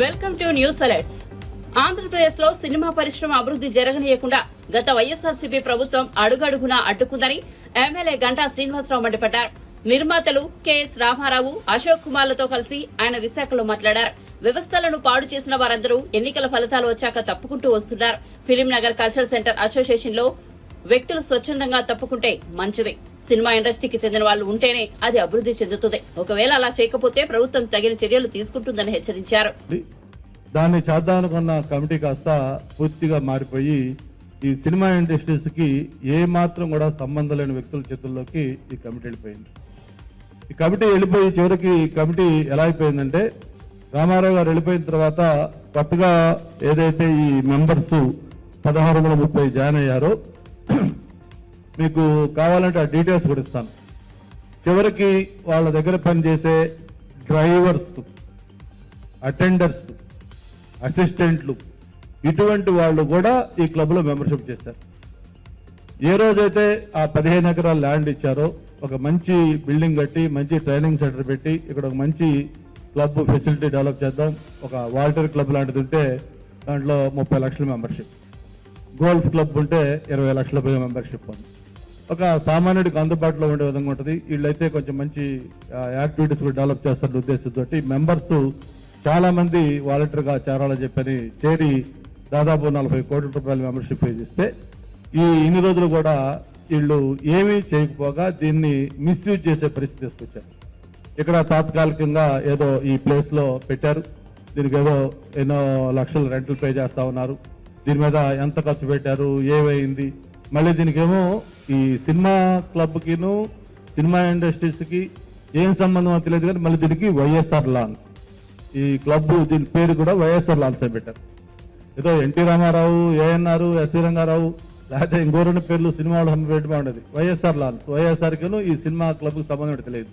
Welcome to news alerts. Andhra Pradesh లో cinema పరిశ్రమ అభివృద్ధి జరగనీయకుండా గత వైఎస్ఆర్సీపీ ప్రభుత్వం అడుగడుగునా అడ్డుకుందని ఎమ్మెల్యే గంటా శ్రీనివాసరావు మండిపడ్డారు. నిర్మాతలు కెఎస్ రామారావు, అశోక్ కుమార్లతో కలిసి ఆయన విశాఖలో మాట్లాడారు. వ్యవస్థలను పాడు చేసిన వారందరూ ఎన్నికల ఫలితాలు వచ్చాక తప్పుకుంటూ వస్తున్నారు. Film Nagar cultural centre association లో వ్యక్తులు స్వచ్ఛందంగా తప్పుకుంటే మంచిది. సినిమా ఇండస్ట్రీకి చెందిన వాళ్ళు ఉంటేనే అది అభివృద్ధి చెందుతుంది. ఒకవేళ అలా చేయకపోతే ప్రభుత్వం తగిన చర్యలు తీసుకుంటుందని హెచ్చరించారు. దాన్ని చేద్దామనుకున్న కమిటీ కాస్త పూర్తిగా మారిపోయి ఈ సినిమా ఇండస్ట్రీస్ కి ఏ మాత్రం కూడా సంబంధం లేని వ్యక్తుల చేతుల్లోకి ఈ కమిటీ వెళ్ళిపోయింది. ఈ కమిటీ వెళ్ళిపోయి చివరికి ఈ కమిటీ ఎలా అయిపోయిందంటే, రామారావు గారు వెళ్ళిపోయిన తర్వాత కొత్తగా ఏదైతే ఈ మెంబర్స్ 1630 జాయిన్ అయ్యారో, మీకు కావాలంటే ఆ డీటెయిల్స్ కూడా ఇస్తాను. చివరికి వాళ్ళ దగ్గర పనిచేసే డ్రైవర్స్, అటెండర్స్, అసిస్టెంట్లు, ఇటువంటి వాళ్ళు కూడా ఈ క్లబ్లో మెంబర్షిప్ చేశారు. ఏ రోజైతే ఆ 15 ఎకరాల ల్యాండ్ ఇచ్చారో, ఒక మంచి బిల్డింగ్ కట్టి మంచి ట్రైనింగ్ సెంటర్ పెట్టి ఇక్కడ ఒక మంచి క్లబ్ ఫెసిలిటీ డెవలప్ చేద్దాం, ఒక వాల్టర్ క్లబ్ లాంటిది ఉంటే దాంట్లో 30 లక్షల మెంబర్షిప్, గోల్ఫ్ క్లబ్ ఉంటే 20 లక్షల మెంబర్షిప్ ఉంది. ఒక సామాన్యుడికి అందుబాటులో ఉండే విధంగా ఉంటుంది. వీళ్ళైతే కొంచెం మంచి యాక్టివిటీస్ కూడా డెవలప్ చేస్తున్న ఉద్దేశంతో మెంబర్స్ చాలా మంది వాలంటీర్గా చేరాలని చెప్పని చేరి దాదాపు 40 కోట్ల రూపాయల మెంబర్షిప్ ఫీజు ఇస్తే, ఇన్ని రోజులు కూడా వీళ్ళు ఏమీ చేయకపోగా దీన్ని మిస్యూజ్ చేసే పరిస్థితి తీసుకొచ్చారు. ఇక్కడ తాత్కాలికంగా ఏదో ఈ ప్లేస్ లో పెట్టారు, దీనికి ఏదో ఎన్నో లక్షలు రెంట్లు పే చేస్తా ఉన్నారు. దీని మీద ఎంత ఖర్చు పెట్టారు, ఏమైంది, మళ్ళీ దీనికేమో ఈ సినిమా క్లబ్కిను సినిమా ఇండస్ట్రీస్కి ఏం సంబంధం తెలియదు, కానీ మళ్ళీ దీనికి వైఎస్ఆర్ లాన్స్, ఈ క్లబ్ దీని పేరు కూడా వైఎస్ఆర్ లాన్స్ అని పెట్టారు. ఏదో ఎన్టీ రామారావు, ఏఎన్ఆర్, ఎస్వి రంగారావు, లేకపోతే ఇంకో 2 పేర్లు సినిమా వాళ్ళు పెట్టి బాగుండేది. వైఎస్ఆర్ లాన్స్, వైఎస్ఆర్కిను ఈ సినిమా క్లబ్కి సంబంధం తెలియదు.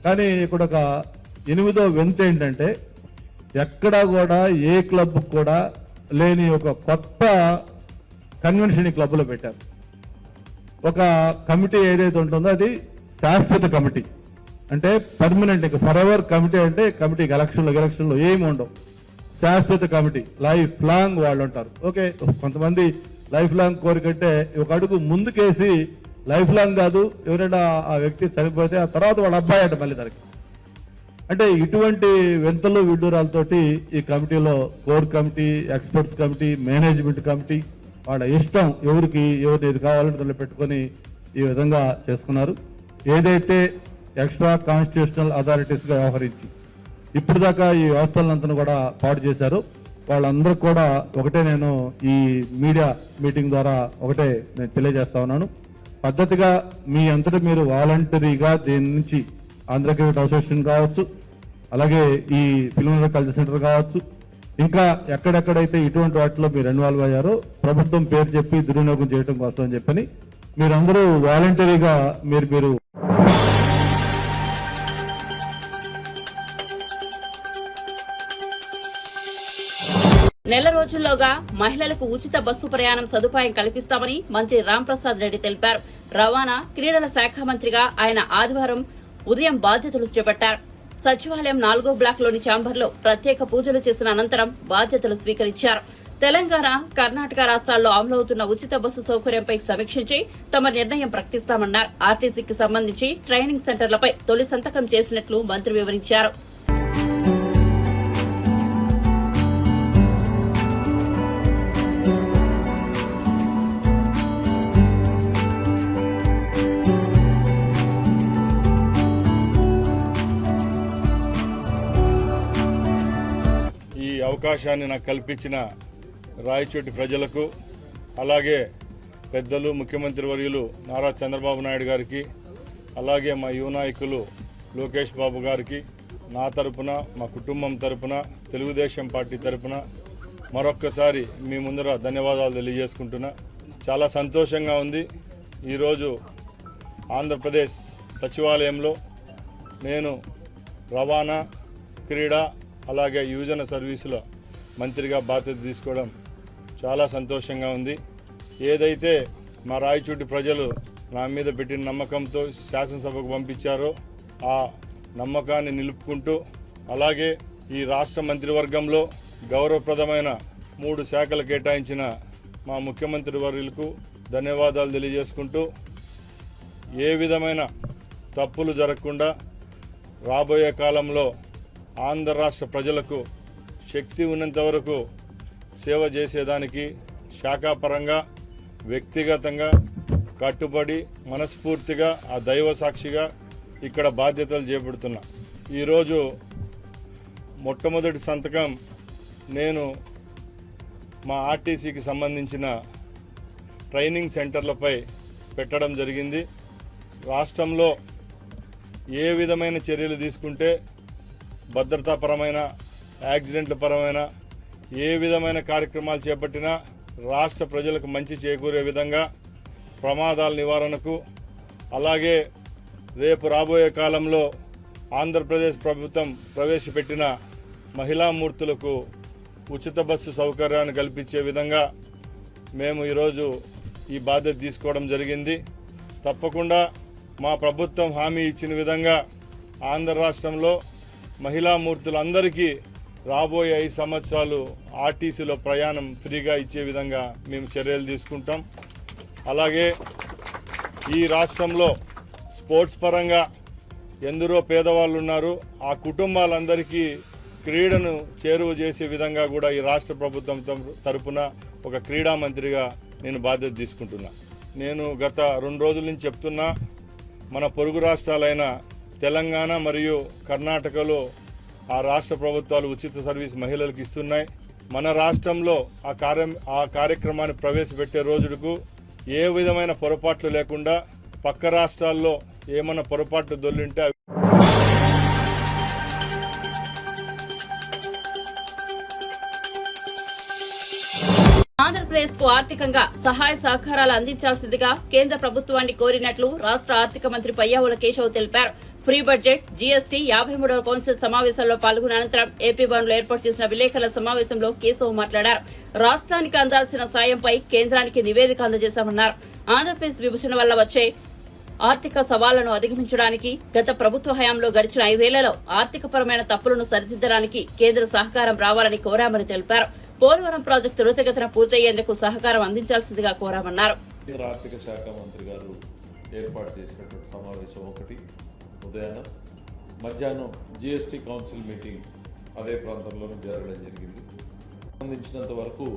కానీ ఇక్కడ ఒక 8వ వింత ఏంటంటే, ఎక్కడా కూడా ఏ క్లబ్ కూడా లేని ఒక కొత్త కన్వెన్షన్ ఈ క్లబ్లో పెట్టారు. ఒక కమిటీ ఏదైతే ఉంటుందో అది శాశ్వత కమిటీ, అంటే పర్మనెంట్, ఇంకా ఫర్ ఎవర్ కమిటీ. అంటే కమిటీకి ఎలక్షన్లో ఏమి ఉండవు, శాశ్వత కమిటీ, లైఫ్ లాంగ్ వాళ్ళు ఉంటారు. ఓకే, కొంతమంది లైఫ్ లాంగ్ కోరికంటే ఒక అడుగు ముందుకేసి లైఫ్ లాంగ్ కాదు, ఎవరైనా ఆ వ్యక్తి చనిపోతే ఆ తర్వాత వాళ్ళ అబ్బాయి అంటే మళ్ళీ దానికి, అంటే ఇటువంటి వింతలు విడ్డూరాలతోటి ఈ కమిటీలో core committee, experts committee, management committee వాళ్ళ ఇష్టం ఎవరికి ఏది కావాలంటే దాన్ని పెట్టుకొని ఈ విధంగా చేసుకున్నారు. ఏదైతే ఎక్స్ట్రా కాన్స్టిట్యూషనల్ అథారిటీస్గా వ్యవహరించి ఇప్పుడు దాకా ఈ వ్యవస్థలంతా కూడా పాడు చేశారు. వాళ్ళందరూ కూడా ఒకటే నేను ఈ మీడియా మీటింగ్ ద్వారా ఒకటే నేను తెలియజేస్తా ఉన్నాను. పద్ధతిగా మీ అంతటా మీరు వాలంటరీగా దీని నుంచి ఆంధ్ర క్రికెట్ అసోసియేషన్ కావచ్చు, అలాగే ఈ ఫిల్మ్ కల్చర్ సెంటర్ కావచ్చు, ఇంకా ఎక్కడెక్కడైతే ఇటువంటి వాటిలో మీరు ఇన్వాల్వ్ అయ్యారో ప్రభుత్వం పేరు చెప్పి దుర్వినియోగం చేయడం కోసం అని చెప్పని మీరందరూ వాలంటరీగా మీరు నెల రోజుల్లోగా మహిళలకు ఉచిత బస్సు ప్రయాణం సదుపాయం కల్పిస్తామని మంత్రి రాంప్రసాద్ రెడ్డి తెలిపారు. రవాణా, క్రీడల శాఖ మంత్రిగా ఆయన ఆదివారం ఉదయం బాధ్యతలు చేపట్టారు. సచివాలయం 4వ బ్లాక్ లోని ఛాంబర్లో ప్రత్యేక పూజలు చేసిన అనంతరం బాధ్యతలు స్వీకరించారు. తెలంగాణ, కర్ణాటక రాష్ట్రాల్లో అమలవుతున్న ఉచిత బస్సు సౌకర్యంపై సమీక్షించి తమ నిర్ణయం ప్రకటిస్తామన్నారు. ఆర్టీసీకి సంబంధించి ట్రైనింగ్ సెంటర్లపై తొలి సంతకం చేసినట్లు మంత్రి వివరించారు. అవకాశాన్ని నాకు కల్పించిన రాయచోటి ప్రజలకు, అలాగే పెద్దలు ముఖ్యమంత్రి వర్యులు నారా చంద్రబాబు నాయుడు గారికి, అలాగే మా యువ నాయకులు లోకేష్ బాబు గారికి, నా తరపున, మా కుటుంబం తరపున, తెలుగుదేశం పార్టీ తరపున మరొక్కసారి మీ ముందర ధన్యవాదాలు తెలియజేసుకుంటున్నా. చాలా సంతోషంగా ఉంది. ఈరోజు ఆంధ్రప్రదేశ్ సచివాలయంలో నేను రవాణా, క్రీడా, అలాగే యువజన సర్వీసుల మంత్రిగా బాధ్యత తీసుకోవడం చాలా సంతోషంగా ఉంది. ఏదైతే మా రాయచోటి ప్రజలు నా మీద పెట్టిన నమ్మకంతో శాసనసభకు పంపించారో ఆ నమ్మకాన్ని నిలుపుకుంటూ, అలాగే ఈ రాష్ట్ర మంత్రివర్గంలో గౌరవప్రదమైన 3 శాఖలు కేటాయించిన మా ముఖ్యమంత్రి వర్యులకు ధన్యవాదాలు తెలియజేసుకుంటూ ఏ విధమైన తప్పులు జరగకుండా రాబోయే కాలంలో ఆంధ్ర రాష్ట్ర ప్రజలకు శక్తి ఉన్నంత వరకు సేవ చేసేదానికి శాఖాపరంగా వ్యక్తిగతంగా కట్టుబడి మనస్ఫూర్తిగా ఆ దైవ సాక్షిగా ఇక్కడ బాధ్యతలు చేపడుతున్నా. ఈరోజు మొట్టమొదటి సంతకం నేను మా ఆర్టీసీకి సంబంధించిన ట్రైనింగ్ సెంటర్లపై పెట్టడం జరిగింది. రాష్ట్రంలో ఏ విధమైన చర్యలు తీసుకుంటే భద్రతాపరమైన యాక్సిడెంట్ల పరమైన ఏ విధమైన కార్యక్రమాలు చేపట్టినా రాష్ట్ర ప్రజలకు మంచి చేకూరే విధంగా ప్రమాదాల నివారణకు, అలాగే రేపు రాబోయే కాలంలో ఆంధ్రప్రదేశ్ ప్రభుత్వం ప్రవేశపెట్టిన మహిళామూర్తులకు ఉచిత బస్సు సౌకర్యాన్ని కల్పించే విధంగా మేము ఈరోజు ఈ బాధ్యత తీసుకోవడం జరిగింది. తప్పకుండా మా ప్రభుత్వం హామీ ఇచ్చిన విధంగా ఆంధ్ర రాష్ట్రంలో మహిళామూర్తులందరికీ రాబోయే 5 సంవత్సరాలు ఆర్టీసీలో ప్రయాణం ఫ్రీగా ఇచ్చే విధంగా మేము చర్యలు తీసుకుంటాం. అలాగే ఈ రాష్ట్రంలో స్పోర్ట్స్ పరంగా ఎందరో పేదవాళ్ళు ఉన్నారు. ఆ కుటుంబాలందరికీ క్రీడను చేరువ చేసే విధంగా కూడా ఈ రాష్ట్ర ప్రభుత్వం తరపున ఒక క్రీడా మంత్రిగా నేను బాధ్యత తీసుకుంటున్నా. నేను గత 2 రోజుల నుంచి చెప్తున్నా, మన పొరుగు రాష్ట్రాలైన తెలంగాణ మరియు కర్ణాటకలో ఆ రాష్ట్ర ప్రభుత్వాలు ఉచిత సర్వీస్ మహిళలకు ఇస్తున్నాయి. మన రాష్ట్రంలో ఆ కార్యక్రమాన్ని ప్రవేశపెట్టే రోజుకు ఏ విధమైన పొరపాట్లు లేకుండా పక్క రాష్ట్రాల్లో ఏమన్నా పొరపాట్లు దొల్లింటే ఆంధ్రప్రదేశ్ కు ఆర్థికంగా సహాయ సహకారాలు అందించాల్సిందిగా కేంద్ర ప్రభుత్వాన్ని కోరినట్లు రాష్ట్ర ఆర్థిక మంత్రి పయ్యావుల కేశవ్ తెలిపారు. ఫ్రీ బడ్జెట్, జీఎస్టీ 53వ కౌన్సిల్ సమావేశంలో పాల్గొన్న అనంతరం ఏపీ భవన్లో ఏర్పాటు చేసిన విలేకరుల సమావేశంలో కేశవ్ మాట్లాడారు. రాష్ట్రానికి అందాల్సిన సాయంపై కేంద్రానికి నివేదిక అందజేశామన్నారు. ఆంధ్రప్రదేశ్ విభజన వల్ల వచ్చే ఆర్థిక సవాళ్లను అధిగమించడానికి గత ప్రభుత్వ హయాంలో గడిచిన 5 ఏళ్లలో ఆర్థికపరమైన తప్పులను సరిదిద్దడానికి కేంద్ర సహకారం రావాలని కోరామని తెలిపారు. పోలవరం ప్రాజెక్టు త్వరితగతిన పూర్తయ్యేందుకు సహకారం అందించాల్సిందిగా కోరామన్నారు. కేంద్ర ఆర్థిక శాఖ మంత్రి గారు ఏర్పాటు చేసినటువంటి సమావేశం ఒకటి ఉదయాన్నం, మధ్యాహ్నం జీఎస్టీ కౌన్సిల్ మీటింగ్ అదే ప్రాంతంలోనే జరగడం జరిగింది. సంబంధించినంత వరకు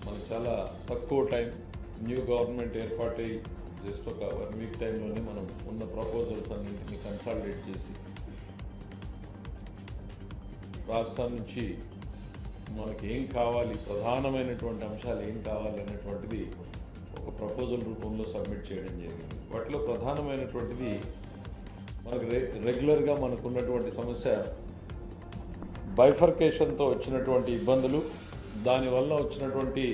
మనకు చాలా తక్కువ టైం, న్యూ గవర్నమెంట్ ఏర్పాటై జస్ట్ ఒక 1 వీక్ టైంలోనే మనం ఉన్న ప్రపోజల్స్ అన్నింటినీ కన్సాలిడేట్ చేసి రాష్ట్రం నుంచి మనకి ఏం కావాలి, ప్రధానమైనటువంటి అంశాలు ఏం కావాలి అనేటువంటిది ఒక ప్రపోజల్ రూపంలో సబ్మిట్ చేయడం జరిగింది. వాటిలో ప్రధానమైనటువంటిది మనకు రెగ్యులర్గా మనకున్నటువంటి సమస్య బైఫర్కేషన్తో వచ్చినటువంటి ఇబ్బందులు, దానివల్ల వచ్చినటువంటి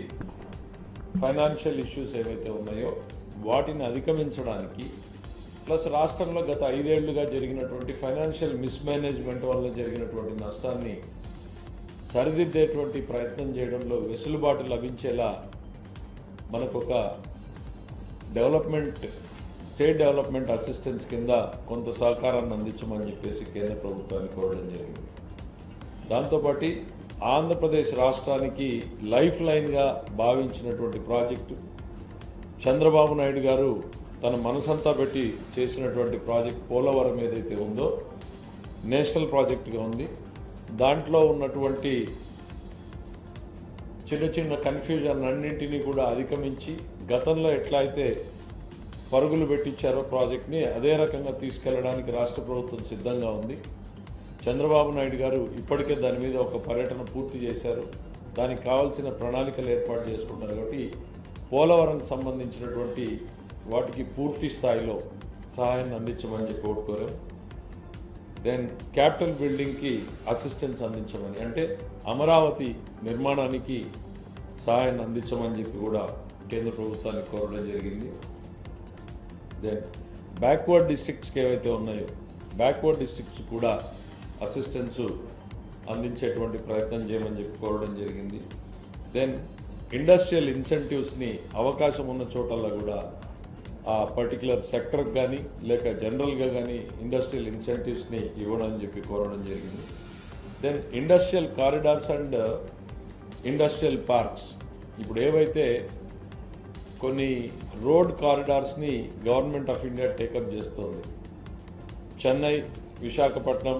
ఫైనాన్షియల్ ఇష్యూస్ ఏవైతే ఉన్నాయో వాటిని అధిగమించడానికి, ప్లస్ రాష్ట్రంలో గత 5 ఏళ్లుగా జరిగినటువంటి ఫైనాన్షియల్ మిస్మేనేజ్మెంట్ వల్ల జరిగినటువంటి నష్టాన్ని సరిదిద్దేటువంటి ప్రయత్నం చేయడంలో వెసులుబాటు లభించేలా మనకు ఒక స్టేట్ డెవలప్మెంట్ అసిస్టెన్స్ కింద కొంత సహకారాన్ని అందించమని చెప్పేసి కేంద్ర ప్రభుత్వాన్ని కోరడం జరిగింది. దాంతోపాటు ఆంధ్రప్రదేశ్ రాష్ట్రానికి లైఫ్ లైన్గా భావించినటువంటి ప్రాజెక్టు, చంద్రబాబు నాయుడు గారు తన మనసంతా పెట్టి చేసినటువంటి ప్రాజెక్ట్ పోలవరం ఏదైతే ఉందో నేషనల్ ప్రాజెక్టుగా ఉంది. దాంట్లో ఉన్నటువంటి చిన్న కన్ఫ్యూజన్ అన్నింటినీ కూడా అధిగమించి గతంలో ఎట్లా అయితే పరుగులు పెట్టించారో ప్రాజెక్ట్ని అదే రకంగా తీసుకెళ్లడానికి రాష్ట్ర ప్రభుత్వం సిద్ధంగా ఉంది. చంద్రబాబు నాయుడు గారు ఇప్పటికే దాని మీద ఒక పర్యటన పూర్తి చేశారు. దానికి కావాల్సిన ప్రణాళికలు ఏర్పాటు చేసుకుంటారు. కాబట్టి పోలవరంకి సంబంధించినటువంటి వాటికి పూర్తి స్థాయిలో సహాయాన్ని అందించమని చెప్పి కోరుకోరాం. దెన్ క్యాపిటల్ బిల్డింగ్కి అసిస్టెన్స్ అందించమని, అంటే అమరావతి నిర్మాణానికి సహాయాన్ని అందించమని చెప్పి కూడా కేంద్ర ప్రభుత్వాన్ని కోరడం జరిగింది. దెన్ బ్యాక్వర్డ్ డిస్ట్రిక్ట్స్కి ఏవైతే ఉన్నాయో బ్యాక్వర్డ్ డిస్ట్రిక్ట్స్ కూడా అసిస్టెన్స్ అందించేటువంటి ప్రయత్నం చేయమని చెప్పి కోరడం జరిగింది. దెన్ ఇండస్ట్రియల్ ఇన్సెంటివ్స్ని అవకాశం ఉన్న చోటల్లో కూడా ఆ పర్టికులర్ సెక్టర్కి కానీ లేక జనరల్గా కానీ ఇండస్ట్రియల్ ఇన్సెంటివ్స్ని ఇవ్వడం అని చెప్పి కోరడం జరిగింది. Then industrial corridors and industrial parks, ఇప్పుడు ఏవైతే కొన్ని రోడ్ కారిడార్స్ని గవర్నమెంట్ ఆఫ్ ఇండియా టేకప్ చేస్తుంది, చెన్నై విశాఖపట్నం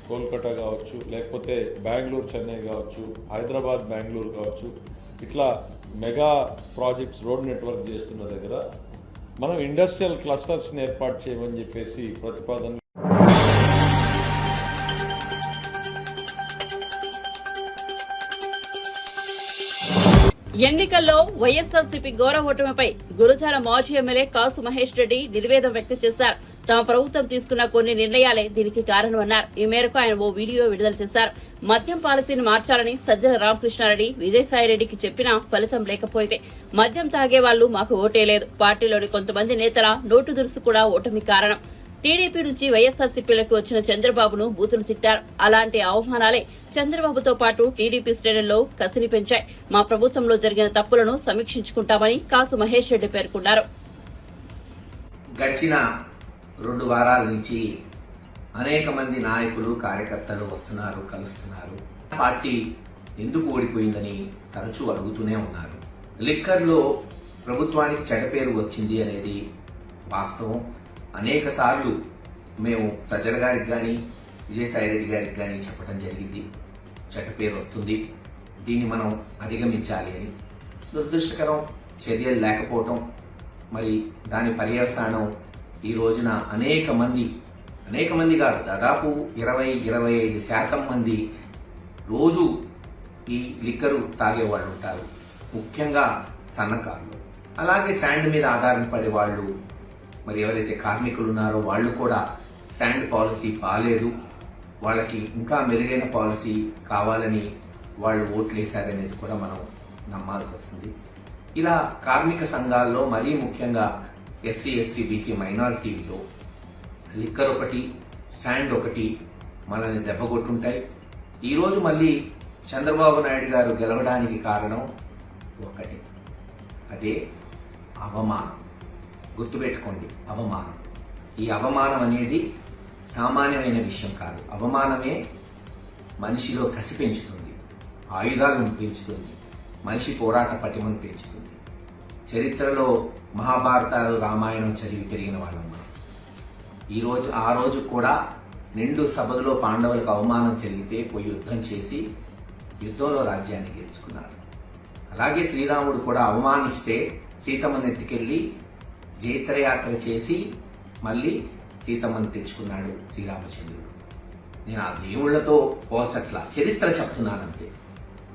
కోల్కతా కావచ్చు, లేకపోతే బెంగళూరు చెన్నై కావచ్చు, హైదరాబాద్ బెంగళూరు కావచ్చు, ఇట్లా మెగా ప్రాజెక్ట్స్ రోడ్ నెట్వర్క్ చేస్తున్న దగ్గర మనం ఇండస్ట్రియల్ క్లస్టర్స్ని ఏర్పాటు చేయమని చెప్పేసి ప్రతిపాదన. ఎన్నికల్లో వైఎస్ఆర్సీపీ ఘోర ఓటమిపై గురజాల మాజీ ఎమ్మెల్యే కాసు మహేష్ రెడ్డి నిర్వేదం వ్యక్తం చేశారు. తమ ప్రభుత్వం తీసుకున్న కొన్ని నిర్ణయాలే దీనికి కారణమన్నారు. ఈ మేరకు ఆయన ఓ వీడియో విడుదల చేశారు. మద్యం పాలసీని మార్చాలని సజ్జల రామకృష్ణారెడ్డి విజయసాయిరెడ్డికి చెప్పినా ఫలితం లేకపోతే మద్యం తాగే వాళ్లు మాకు ఓటేలేదు. పార్టీలోని కొంతమంది నేతల నోటు దురుసు కూడా ఓటమి కారణం. టీడీపీ నుంచి వైఎస్ఆర్సీపీలకు వచ్చిన చంద్రబాబును బూతులు తిట్టారు. అలాంటి అవమానాలే చంద్రబాబుతో పాటు టీడీపీ శ్రేణుల్లో కసిని పెంచాయి. మా ప్రభుత్వంలో జరిగిన తప్పులను సమీక్షించుకుంటామని కాసు మహేష్ రెడ్డి పేర్కొన్నారు. గడిచిన 2 వారాల నుంచి అనేక మంది నాయకులు కార్యకర్తలు వస్తున్నారు, కలుస్తున్నారు. పార్టీ ఎందుకు ఓడిపోయిందని తరచూ అడుగుతూనే ఉన్నారు. లిక్కర్లో ప్రభుత్వానికి చెడ్డ పేరు వచ్చింది అనేది వాస్తవం. అనేక సార్లు మేము సజ్జల గారికి కానీ విజయసాయిరెడ్డి గారికి కానీ చెప్పడం జరిగింది, చెడ్డ పేరు వస్తుంది, దీన్ని మనం అధిగమించాలి అని. దురదృష్టకరం చర్యలు లేకపోవటం, మరి దాని పర్యవసానం ఈ రోజున అనేక మంది కాదు, దాదాపు 20-25% మంది రోజు ఈ లిక్కరు తాగేవాళ్ళు ఉంటారు. ముఖ్యంగా సన్నకారులు, అలాగే శాండ్ మీద ఆధారపడే వాళ్ళు, మరి ఎవరైతే కార్మికులు ఉన్నారో వాళ్ళు కూడా శాండ్ పాలసీ బాలేదు, వాళ్ళకి ఇంకా మెరుగైన పాలసీ కావాలని వాళ్ళు ఓట్లు వేశారనేది కూడా మనం నమ్మాల్సి వస్తుంది. ఇలా కార్మిక సంఘాల్లో మరీ ముఖ్యంగా ఎస్సీ, ఎస్టీ, బీసీ మైనారిటీలో లిక్కర్ ఒకటి, శాండ్ ఒకటి మనల్ని దెబ్బకొట్టుంటాయి. ఈరోజు మళ్ళీ చంద్రబాబు నాయుడు గారు గెలవడానికి కారణం ఒకటి, అదే అవమానం. గుర్తుపెట్టుకోండి, అవమానం. ఈ అవమానం అనేది సామాన్యమైన విషయం కాదు. అవమానమే మనిషిలో కసి పెంచుతుంది, ఆయుధాలను పెంచుతుంది, మనిషి పోరాట పటిమను పెంచుతుంది. చరిత్రలో మహాభారతాలు, రామాయణం చదివి పెరిగిన వాళ్ళం మనం. ఆ రోజు కూడా నిండు సభలో పాండవులకు అవమానం జరిగితే పోయి యుద్ధం చేసి యుద్ధంలో రాజ్యాన్ని గెలుచుకున్నారు. అలాగే శ్రీరాముడు కూడా అవమానిస్తే సీతమ్మను ఎత్తుకెళ్లి జైత్రయాత్ర చేసి మళ్ళీ సీతమ్మను తెచ్చుకున్నాడు శ్రీరామచంద్రుడు. నేను ఆ దేవుళ్లతో పోల్చట్లా, చరిత్ర చెప్తున్నానంతే.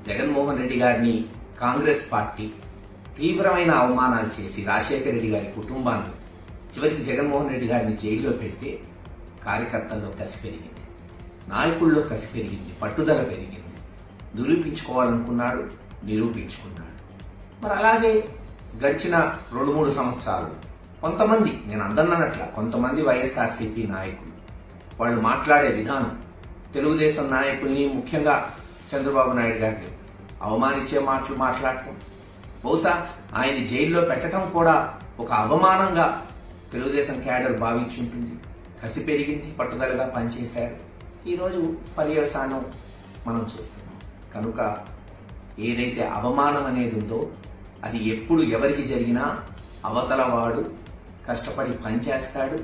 జగన్మోహన్ రెడ్డి గారిని కాంగ్రెస్ పార్టీ తీవ్రమైన అవమానాలు చేసి రాజశేఖర రెడ్డి గారి కుటుంబాన్ని, చివరికి జగన్మోహన్ రెడ్డి గారిని జైల్లో పెడితే కార్యకర్తల్లో కసి పెరిగింది, నాయకుల్లో కసి పెరిగింది, పట్టుదల పెరిగింది. నిరూపించుకోవాలనుకున్నాడు, నిరూపించుకున్నాడు. మరి అలాగే గడిచిన 2-3 సంవత్సరాలు కొంతమంది, నేను అందన్నట్ల కొంతమంది వైఎస్ఆర్సీపీ నాయకులు వాళ్ళు మాట్లాడే విధానం, తెలుగుదేశం నాయకుల్ని ముఖ్యంగా చంద్రబాబు నాయుడు గారిని అవమానించే మాటలు మాట్లాడటం, బహుశా ఆయన జైల్లో పెట్టడం కూడా ఒక అవమానంగా తెలుగుదేశం క్యాడర్ భావించుంటుంది. కసి పెరిగింది, పట్టుదలగా పనిచేశారు. ఈరోజు పర్యవసానం మనం చూస్తున్నాం. కనుక ఏదైతే అవమానం అనేది ఉందో అది ఎప్పుడు ఎవరికి జరిగినా అవతల వాడు కష్టపడి పనిచేస్తాడు.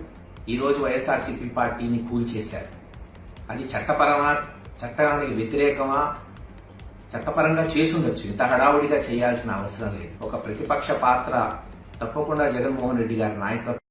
ఈరోజు వైఎస్ఆర్సీపీ పార్టీని కూల్చేశారు. అది చట్టానికి వ్యతిరేకమా, చట్టపరంగా చేసుండొచ్చు, ఇంత హడావుడిగా చేయాల్సిన అవసరం లేదు. ఒక ప్రతిపక్ష పాత్ర తప్పకుండా జగన్మోహన్ రెడ్డి గారి నాయకత్వం.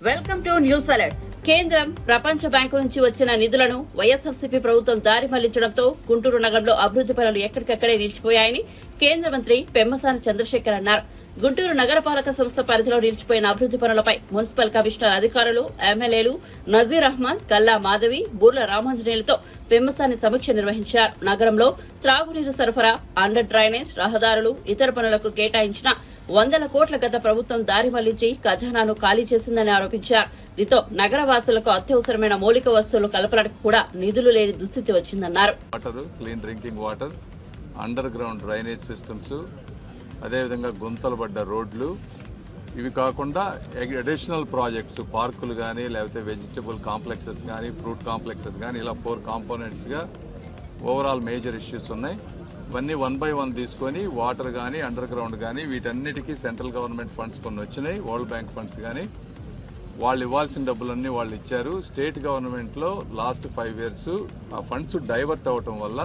Welcome to news alerts. కేంద్రం, ప్రపంచ బ్యాంకు నుంచి వచ్చిన నిధులను వైఎస్ఆర్సీపీ ప్రభుత్వం దారి మళ్లించడంతో గుంటూరు నగరంలో అభివృద్ది పనులు ఎక్కడికక్కడే నిలిచిపోయాయని కేంద్ర మంత్రి పెమ్మసాని చంద్రశేఖర్ అన్నారు. గుంటూరు నగరపాలక సంస్థ పరిధిలో నిలిచిపోయిన అభివృద్ది పనులపై మున్సిపల్ కమిషనర్ అధికారులు, ఎమ్మెల్యేలు నజీర్ అహ్మద్, కల్లా మాధవి, బూర్ల రామాంజనేయులతో పెమ్మసాని సమీక్ష నిర్వహించారు. నగరంలో త్రాగునీరు సరఫరా, అండర్ డ్రైనేజ్, రహదారులు, ఇతర పనులకు కేటాయించిన వందల కోట్ల గత ప్రభుత్వం దారి మళ్లించి ఖజానాను ఖాళీ చేసిందని ఆరోపించారు. దీంతో నగర వాసులకు అత్యవసరమైన మౌలిక వస్తువులు కల్పనకు కూడా నిధులు లేని దుస్థితి వచ్చిందన్నారు. Water, clean drinking water, underground drainage systems, అదేవిధంగా గుంతలు పడ్డ రోడ్లు, ఇవి కాకుండా అడిషనల్ ప్రాజెక్ట్స్, పార్కులు కానీ లేకపోతే వెజిటబుల్ కాంప్లెక్సెస్ కానీ ఫ్రూట్ కాంప్లెక్సెస్ కానీ ఇలా 4 కాంపోనెంట్స్గా ఓవరాల్ మేజర్ ఇష్యూస్ ఉన్నాయి. ఇవన్నీ 1 by 1 తీసుకొని వాటర్ కానీ అండర్ గ్రౌండ్ కానీ వీటన్నిటికీ సెంట్రల్ గవర్నమెంట్ ఫండ్స్ కొన్ని వచ్చినాయి, వరల్డ్ బ్యాంక్ ఫండ్స్ కానీ వాళ్ళు ఇవ్వాల్సిన డబ్బులన్నీ వాళ్ళు ఇచ్చారు. స్టేట్ గవర్నమెంట్లో లాస్ట్ 5 years ఆ ఫండ్స్ డైవర్ట్ అవ్వటం వల్ల,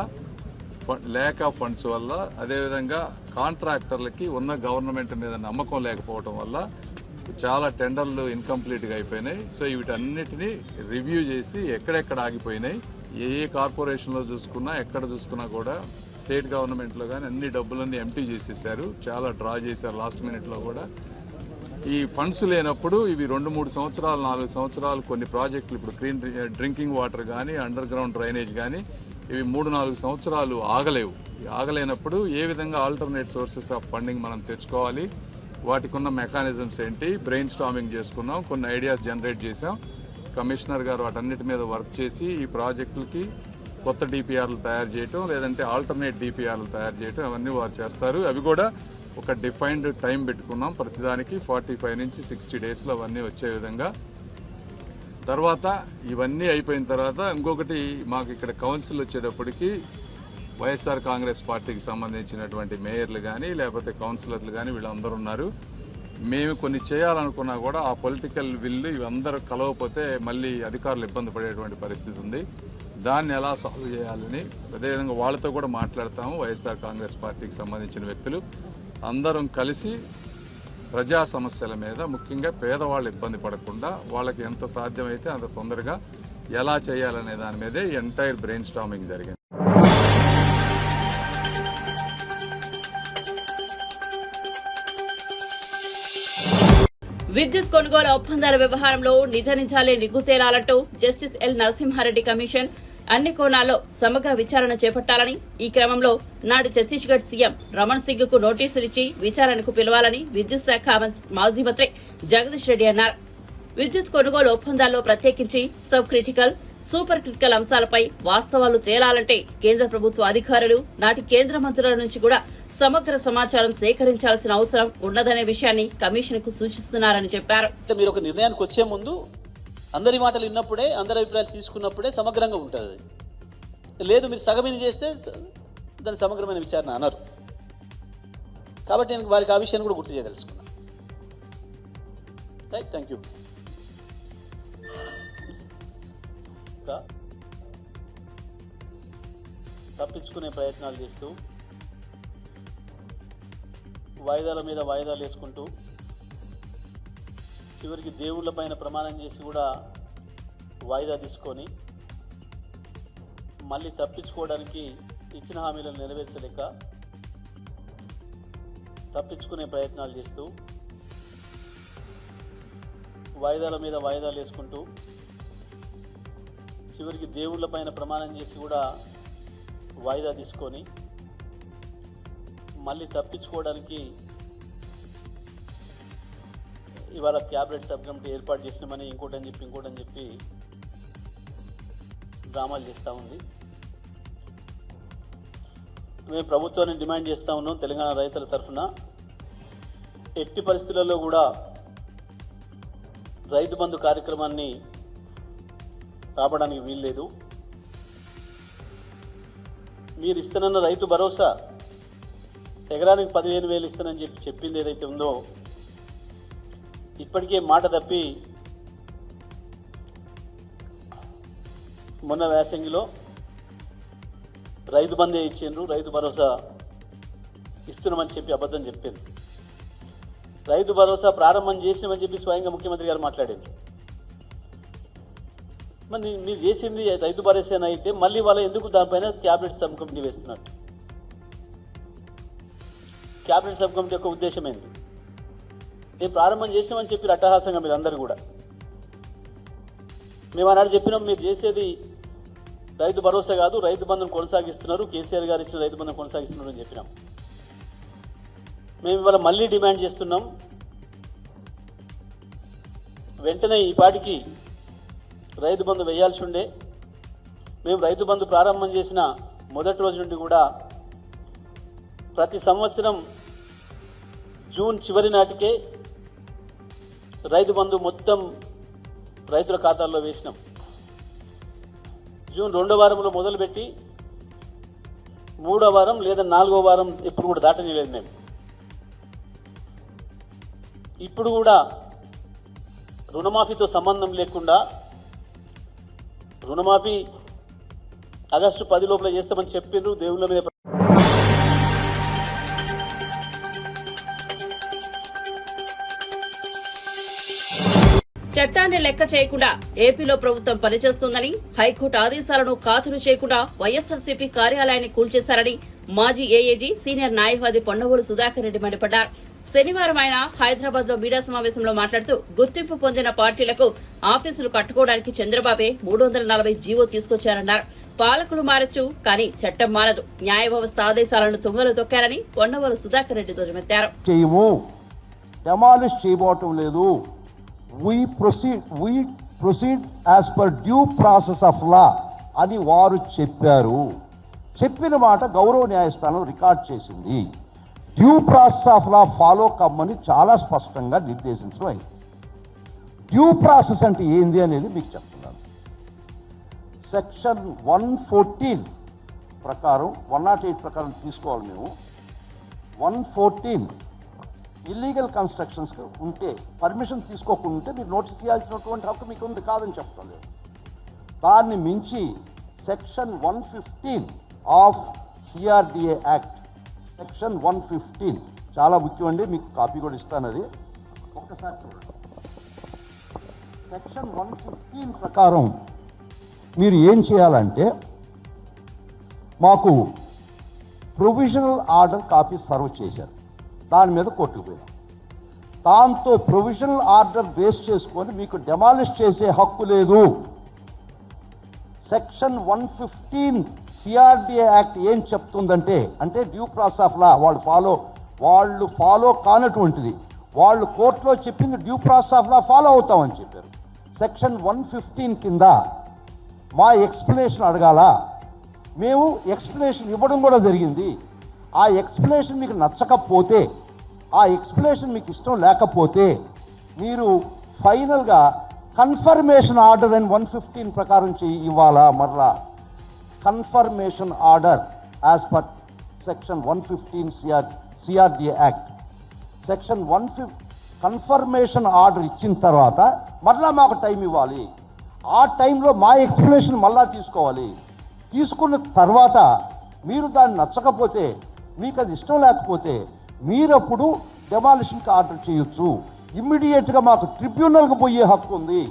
ల్యాక్ ఆఫ్ ఫండ్స్ వల్ల, అదేవిధంగా కాంట్రాక్టర్లకి ఉన్న గవర్నమెంట్ మీద నమ్మకం లేకపోవటం వల్ల చాలా టెండర్లు ఇన్కంప్లీట్గా అయిపోయినాయి. సో వీటన్నిటిని రివ్యూ చేసి ఎక్కడెక్కడ ఆగిపోయినాయి, ఏ కార్పొరేషన్లో చూసుకున్నా ఎక్కడ చూసుకున్నా కూడా స్టేట్ గవర్నమెంట్లో కానీ అన్ని డబ్బులన్నీ ఎంటీ చేసేసారు, చాలా డ్రా చేశారు లాస్ట్ మినిట్లో కూడా. ఈ ఫండ్స్ లేనప్పుడు ఇవి 2-3 సంవత్సరాలు 4 సంవత్సరాలు కొన్ని ప్రాజెక్టులు, ఇప్పుడు క్లీన్ డ్రింకింగ్ వాటర్ కానీ అండర్ గ్రౌండ్ డ్రైనేజ్ కానీ ఇవి 3-4 సంవత్సరాలు ఆగలేవు. ఆగలేనప్పుడు ఏ విధంగా ఆల్టర్నేట్ సోర్సెస్ ఆఫ్ ఫండింగ్ మనం తెచ్చుకోవాలి, వాటికి ఉన్న మెకానిజమ్స్ ఏంటి, బ్రెయిన్ స్టార్మింగ్ చేసుకున్నాం, కొన్ని ఐడియాస్ జనరేట్ చేసాం. కమిషనర్ గారు వాటన్నిటి మీద వర్క్ చేసి ఈ ప్రాజెక్టులకి కొత్త డిపిఆర్లు తయారు చేయటం, లేదంటే ఆల్టర్నేట్ డిపిఆర్లు తయారు చేయటం, అవన్నీ వారు చేస్తారు. అవి కూడా ఒక డిఫైన్డ్ టైం పెట్టుకున్నాం, ప్రతిదానికి 45 నుంచి 60 daysలో అవన్నీ వచ్చే విధంగా. తర్వాత ఇవన్నీ అయిపోయిన తర్వాత ఇంకొకటి, మాకు ఇక్కడ కౌన్సిల్ వచ్చేటప్పటికి వైఎస్ఆర్ కాంగ్రెస్ పార్టీకి సంబంధించినటువంటి మేయర్లు కానీ లేకపోతే కౌన్సిలర్లు కానీ వీళ్ళందరూ ఉన్నారు. మేము కొన్ని చేయాలనుకున్నా కూడా ఆ పొలిటికల్ విల్లు ఇవందరూ కలవకపోతే మళ్ళీ అధికారులు ఇబ్బంది పడేటువంటి పరిస్థితి ఉంది. దాన్ని ఎలా సాల్వ్ చేయాలని అదేవిధంగా వాళ్ళతో కూడా మాట్లాడతాము. వైఎస్ఆర్ కాంగ్రెస్ పార్టీకి సంబంధించిన వ్యక్తులు అందరం కలిసి ప్రజా సమస్యల మీద, ముఖ్యంగా పేదవాళ్ళు ఇబ్బంది పడకుండా వాళ్ళకి ఎంత సాధ్యమైతే అంత తొందరగా ఎలా చేయాలనే దాని మీదే ఎంటైర్ బ్రెయిన్ స్టార్మింగ్ జరిగింది. విద్యుత్ కొనుగోలు ఒప్పందాల వ్యవహారంలో నిజాలే నిగ్గు తేలాలంటూ జస్టిస్ ఎల్ నరసింహారెడ్డి కమిషన్ అన్ని కోణాల్లో సమగ్ర విచారణ చేపట్టాలని, ఈ క్రమంలో నాడు ఛత్తీస్గఢ్ సీఎం రమణ్ సింగ్ కు నోటీసులు ఇచ్చి విచారణకు పిలవాలని విద్యుత్ శాఖ మాజీ మంత్రి జగదీష్ రెడ్డి అన్నారు. విద్యుత్ కొనుగోలు ఒప్పందాల్లో ప్రత్యేకించి సబ్ క్రిటికల్, సూపర్ క్రిటికల్ అంశాలపై వాస్తవాలు తేలాలంటే కేంద్ర ప్రభుత్వ అధికారులు, నాటి కేంద్ర మంత్రుల నుంచి కూడా సమగ్ర సమాచారం సేకరించాల్సిన అవసరం ఉన్నదనే విషయాన్ని కమిషన్ కు సూచిస్తున్నారని చెప్పారు. మీరు ఒక నిర్ణయానికి వచ్చే ముందు అందరి మాటలు విన్నప్పుడే, అందరి అభిప్రాయాలు తీసుకున్నప్పుడే సమగ్రంగా ఉంటుంది. లేదు మీరు సగం ఇది చేస్తే దాని సమగ్రమైన విచారణ అన్నారు. కాబట్టి నేను వారికి ఆ విషయాన్ని కూడా గుర్తు చేయదలుచుకున్నాను. Right, thank you. తప్పించుకునే ప్రయత్నాలు చేస్తూ, వాయిదాల మీద వాయిదాలు వేసుకుంటూ, చివరికి దేవుళ్ళ పైన ప్రమాణం చేసి కూడా వాయిదా తీసుకొని మళ్ళీ తప్పించుకోవడానికి ఇచ్చిన హామీలను నెరవేర్చలేక తప్పించుకునే ప్రయత్నాలు చేస్తూ, వాయిదాల మీద వాయిదాలు వేసుకుంటూ, చివరికి దేవుళ్ళ పైన ప్రమాణం చేసి కూడా వాయిదా తీసుకొని మళ్ళీ తప్పించుకోవడానికి ఇవాళ క్యాబినెట్ సబ్ కమిటీ ఏర్పాటు చేసినామని ఇంకోటని చెప్పి డ్రామాలు చేస్తూ ఉంది. మేము ప్రభుత్వాన్ని డిమాండ్ చేస్తూ ఉన్నాం, తెలంగాణ రైతుల తరఫున ఎట్టి పరిస్థితులలో కూడా రైతు బంధు కార్యక్రమాన్ని ఆపడానికి వీల్లేదు. మీరు ఇస్తానన్న రైతు భరోసా ఎకరానికి 15,000 ఇస్తానని చెప్పింది ఏదైతే ఉందో, ఇప్పటికే మాట తప్పి మొన్న వేసంగిలో రైతు బంధే ఇచ్చిండ్రు, రైతు భరోసా ఇస్తున్నామని చెప్పి అబద్ధం చెప్పారు. రైతు భరోసా ప్రారంభం చేసినామని చెప్పి స్వయంగా ముఖ్యమంత్రి గారు మాట్లాడారు. మరి మీరు చేసింది రైతు భరోసా అయితే మళ్ళీ వాళ్ళ ఎందుకు దానిపైన క్యాబినెట్ సబ్ కమిటీ వేస్తున్నట్టు? క్యాబినెట్ సబ్ కమిటీ యొక్క ఉద్దేశం ఏంటి? మేము ప్రారంభం చేసామని చెప్పి అట్టహాసంగా మీరు అందరూ కూడా, మేము ఆనాడు చెప్పినాం మీరు చేసేది రైతు భరోసా కాదు, రైతు బంధును కొనసాగిస్తున్నారు, కేసీఆర్ గారు ఇచ్చిన రైతు బంధును కొనసాగిస్తున్నారు అని చెప్పినాం. మేము ఇవాళ మళ్ళీ డిమాండ్ చేస్తున్నాం, వెంటనే ఈ పాటికి రైతు బంధు వేయాల్సి ఉండే. మేము రైతు బంధు ప్రారంభం చేసిన మొదటి రోజు నుండి కూడా ప్రతి సంవత్సరం జూన్ చివరి నాటికే రైతు బంధు మొత్తం రైతుల ఖాతాల్లో వేసినాం. జూన్ 2వ వారంలో మొదలుపెట్టి 3వ వారం లేదా 4వ వారం ఎప్పుడు కూడా దాటనిలేదు మేము. ఇప్పుడు కూడా రుణమాఫీతో సంబంధం లేకుండా రుణమాఫీ ఆగస్టు 10 లోపల చేస్తామని చెప్పిండ్రు. దేవుళ్ళ మీద చట్టాన్ని లెక్క చేయకుండా ఏపీలో ప్రభుత్వం పనిచేస్తోందని, హైకోర్టు ఆదేశాలను ఖాతరు చేయకుండా వైఎస్సార్సీపీ కార్యాలయాన్ని కూల్చేశారని మాజీ ఏఏజీ సీనియర్ న్యాయవాది పొన్నవోలు సుధాకర్ రెడ్డి మండిపడ్డారు. శనివారం ఆయన హైదరాబాద్ లో మీడియా సమావేశంలో మాట్లాడుతూ గుర్తింపు పొందిన పార్టీలకు ఆఫీసులు కట్టుకోవడానికి చంద్రబాబే 340 జీవో తీసుకొచ్చారన్నారు. పాలకులు మారచ్చు, కానీ చట్టం మారదు. న్యాయ వ్యవస్థ ఆదేశాలను తుంగలు తొక్కారని పొన్నవోలు సుధాకర్ రెడ్డి ధ్వజమెత్తారు. డెమాలిష్ చేయబోవటం లేదు. we proceed as per due process of law అని వారు చెప్పారు. చెప్పిన మాట గౌరవ న్యాయస్థానం రికార్డ్ చేసింది. Due process of law follow కమ్మని చాలా స్పష్టంగా నిర్దేశించడం అయింది. డ్యూ ప్రాసెస్ అంటే ఏంది అనేది మీకు చెప్తున్నాను. సెక్షన్ 114 ప్రకారం 108 ప్రకారం తీసుకోవాలి మేము. 114 ఇల్లీగల్ కన్స్ట్రక్షన్స్కి ఉంటే పర్మిషన్ తీసుకోకుండా ఉంటే మీరు నోటీస్ ఇవ్వాల్సినటువంటి హక్కు మీకు ఉంది, కాదని చెప్పడం లేదు. దాన్ని మించి section 115 of CRDA act, section 115 చాలా ముఖ్యమండి, మీకు కాపీ కూడా ఇస్తాను. అది ఒకసారి చూడండి. సెక్షన్ 115 ప్రకారం మీరు ఏం చేయాలంటే మాకు ప్రొవిజనల్ ఆర్డర్ కాపీ సర్వ్ చేశారు, దాని మీద కోర్టుకు పోయినాం. దాంతో ప్రొవిజనల్ ఆర్డర్ బేస్ చేసుకొని మీకు డెమాలిష్ చేసే హక్కు లేదు. సెక్షన్ 115 సిఆర్డిఏ యాక్ట్ ఏం చెప్తుందంటే, అంటే డ్యూ ప్రాసెస్ ఆఫ్ లా వాళ్ళు ఫాలో కానటువంటిది. వాళ్ళు కోర్టులో చెప్పింది due process of law follow అవుతామని చెప్పారు. సెక్షన్ 115 కింద మా ఎక్స్ప్లెనేషన్ అడగాల. మేము ఎక్స్ప్లెనేషన్ ఇవ్వడం కూడా జరిగింది. ఆ ఎక్స్ప్లెనేషన్ మీకు నచ్చకపోతే, ఆ ఎక్స్ప్లెనేషన్ మీకు ఇష్టం లేకపోతే మీరు ఫైనల్గా కన్ఫర్మేషన్ ఆర్డర్ అని 115 ప్రకారం ఇవ్వాలా. మరలా confirmation order as per section 115 CRDA act. Section 115 confirmation order ఇచ్చిన తర్వాత మరలా మాకు టైం ఇవ్వాలి. ఆ టైంలో మా ఎక్స్ప్లెనేషన్ మళ్ళా తీసుకోవాలి. తీసుకున్న తర్వాత మీరు దాన్ని నచ్చకపోతే, మీకు అది ఇష్టం లేకపోతే మీరప్పుడు డెమాలిషన్కి ఆర్డర్ చేయొచ్చు. ఇమ్మీడియట్గా మాకు ట్రిబ్యునల్కి పోయే హక్కు ఉంది.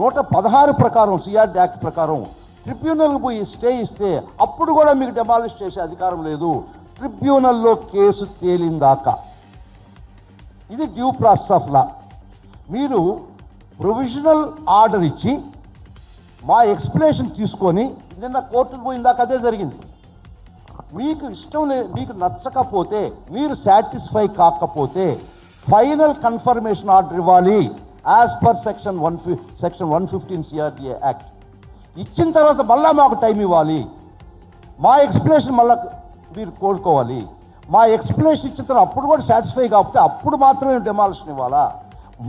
116 ప్రకారం సిఆర్డి యాక్ట్ ప్రకారం ట్రిబ్యునల్కి పోయి స్టే ఇస్తే అప్పుడు కూడా మీకు డెమాలిష్ చేసే అధికారం లేదు, ట్రిబ్యునల్లో కేసు తేలిందాకా. ఇది డ్యూ ప్రాసెస్ ఆఫ్ లా. మీరు ప్రొవిజనల్ ఆర్డర్ ఇచ్చి మా ఎక్స్ప్లెనేషన్ తీసుకొని నిన్న కోర్టుకు పోయిందాక అదే జరిగింది. మీకు ఇష్టం మీకు నచ్చకపోతే, మీరు సాటిస్ఫై కాకపోతే ఫైనల్ కన్ఫర్మేషన్ ఆర్డర్ ఇవ్వాలి as per section 115 CRDA act. ఇచ్చిన తర్వాత మళ్ళా మాకు టైం ఇవ్వాలి. మా ఎక్స్ప్లెనేషన్ మళ్ళా మీరు కోరుకోవాలి. మా ఎక్స్ప్లెనేషన్ ఇచ్చిన తర్వాత అప్పుడు కూడా సాటిస్ఫై కాకపోతే అప్పుడు మాత్రమే డెమాలిషన్ ఇవ్వాలా.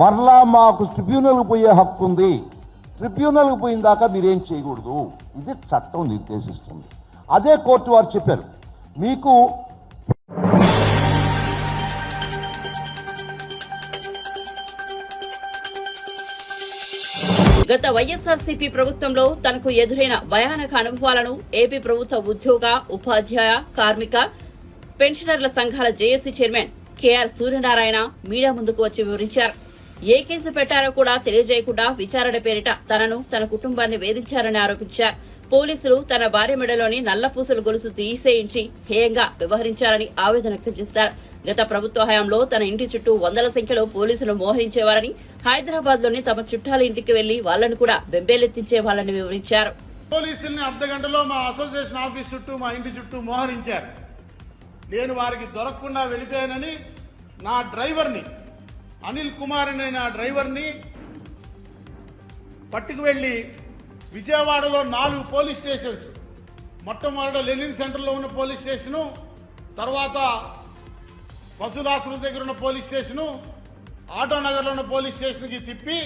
మరలా మాకు ట్రిబ్యునల్కి పోయే హక్కు ఉంది. ట్రిబ్యునల్కి పోయిన దాకా మీరేం చేయకూడదు. ఇది చట్టం నిర్దేశిస్తుంది. అదే కోర్టు వారు చెప్పారు. మీకు గత వైఎస్సార్సీపీ ప్రభుత్వంలో తనకు ఎదురైన భయానక అనుభవాలను ఏపీ ప్రభుత్వ ఉద్యోగ, ఉపాధ్యాయ, కార్మిక, పెన్షనర్ల సంఘాల JAC chairman K R Suryanarayana media ముందుకు వచ్చి వివరించారు. ఏ కేసు పెట్టారో కూడా తెలియజేయకుండా విచారణ పేరిట తనను, తన కుటుంబాన్ని వేధించారని ఆరోపించారు. పోలీసులు తన భార్య మెడలోని నల్లపూసల గొలుసు తీసేయించి హేయంగా వ్యవహరించారని ఆవేదన వ్యక్తం చేశారు. గత ప్రభుత్వ హయాంలో తన ఇంటి చుట్టూ వందల సంఖ్యలో పోలీసులు మోహరించేవారని, హైదరాబాద్ లోని తమ చుట్టాల ఇంటికి వెళ్లి వాళ్లను కూడా బెంబేలెత్తించేవాళ్లని వివరించారు. పోలీసుల్ని అర్ధ గంటలో మా అసోసియేషన్ ఆఫీస్ చుట్టూ, మా ఇంటి చుట్టూ మోహరించారు. నేను వారికి దొరకకుండా వెళ్ళిపోయానని నా డ్రైవర్ని అనిల్ కుమార్ అనే నా డ్రైవర్ని పట్టుకు వెళ్ళి విజయవాడలో 4 పోలీస్ స్టేషన్స్, మొట్టమొదట లెనిన్ సెంటర్లో ఉన్న పోలీస్ స్టేషను, తర్వాత పశురాశ్రమ దగ్గర ఉన్న పోలీస్ స్టేషను, ఆటోనగర్లో ఉన్న పోలీస్ స్టేషన్కి తిప్పి